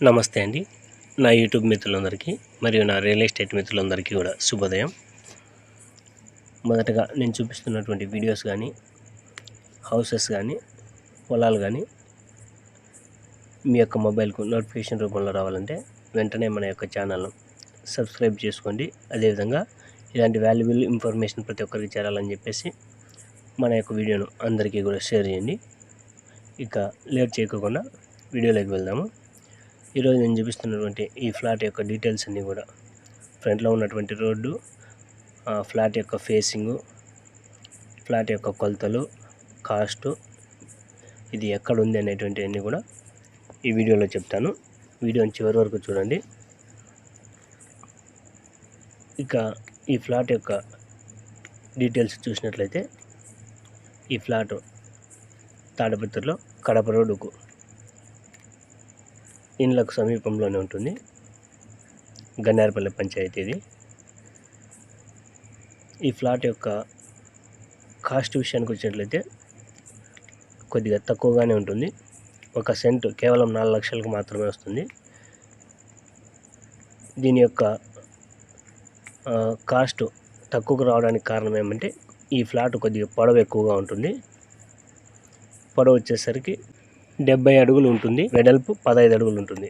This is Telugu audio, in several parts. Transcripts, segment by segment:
నమస్తే అండి. నా యూట్యూబ్ మిత్రులందరికీ మరియు నా రియల్ ఎస్టేట్ మిత్రులందరికీ కూడా శుభోదయం. మొదటగా నేను చూపిస్తున్నటువంటి వీడియోస్ కానీ, హౌసెస్ కానీ, పొలాలు కానీ మీ యొక్క మొబైల్కు నోటిఫికేషన్ రూపంలో రావాలంటే వెంటనే మన యొక్క ఛానల్ను సబ్స్క్రైబ్ చేసుకోండి. అదేవిధంగా ఇలాంటి వాల్యుబుల్ ఇన్ఫర్మేషన్ ప్రతి ఒక్కరికి చేరాలని చెప్పేసి మన యొక్క వీడియోను అందరికీ కూడా షేర్ చేయండి. ఇక లేట్ చేయకుండా వీడియోలోకి వెళ్దాము. ఈరోజు నేను చూపిస్తున్నటువంటి ఈ ఫ్లాట్ యొక్క డీటెయిల్స్ అన్నీ కూడా ఫ్రంట్లో ఉన్నటువంటి రోడ్డు, ఫ్లాట్ యొక్క ఫేసింగు, ఫ్లాట్ యొక్క కొలతలు, కాస్టు, ఇది ఎక్కడ ఉంది అనేటువంటి అన్నీ కూడా ఈ వీడియోలో చెప్తాను. వీడియోని చివరి వరకు చూడండి. ఇక ఈ ఫ్లాట్ యొక్క డీటెయిల్స్ చూసినట్లయితే ఈ ఫ్లాట్ తాడపత్రిలో కడప రోడ్డుకు ఇండ్లకు సమీపంలోనే ఉంటుంది. గన్నేరపల్లి పంచాయతీ ఇది. ఈ ఫ్లాట్ యొక్క కాస్ట్ విషయానికి వచ్చినట్లయితే కొద్దిగా తక్కువగానే ఉంటుంది. ఒక సెంటు కేవలం 4 లక్షలకు మాత్రమే వస్తుంది. దీని యొక్క కాస్ట్ తక్కువకు రావడానికి కారణం ఏమంటే ఈ ఫ్లాట్ కొద్దిగా పొడవు ఎక్కువగా ఉంటుంది. పొడవు వచ్చేసరికి 70 అడుగులు ఉంటుంది, వెడల్పు 15 అడుగులు ఉంటుంది.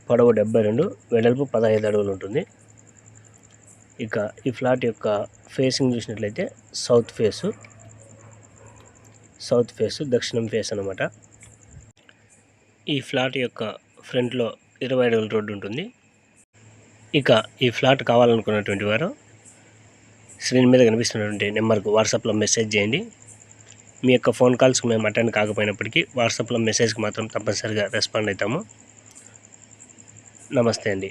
పొడవు 72, వెడల్పు 15 అడుగులు ఉంటుంది. ఇక ఈ ఫ్లాట్ యొక్క ఫేసింగ్ చూసినట్లయితే సౌత్ ఫేసు దక్షిణం ఫేస్ అన్నమాట. ఈ ఫ్లాట్ యొక్క ఫ్రంట్లో 20 అడుగుల రోడ్డు ఉంటుంది. ఇక ఈ ఫ్లాట్ కావాలనుకున్నటువంటి వారు స్క్రీన్ మీద కనిపిస్తున్నటువంటి నెంబర్కు వాట్సాప్లో మెసేజ్ చేయండి. మీ యొక్క ఫోన్ కాల్స్కి మేము అటెండ్ కాకపోయినప్పటికీ వాట్సాప్లో మెసేజ్కి మాత్రం తప్పనిసరిగా రెస్పాండ్ అవుతాము. నమస్తే అండి.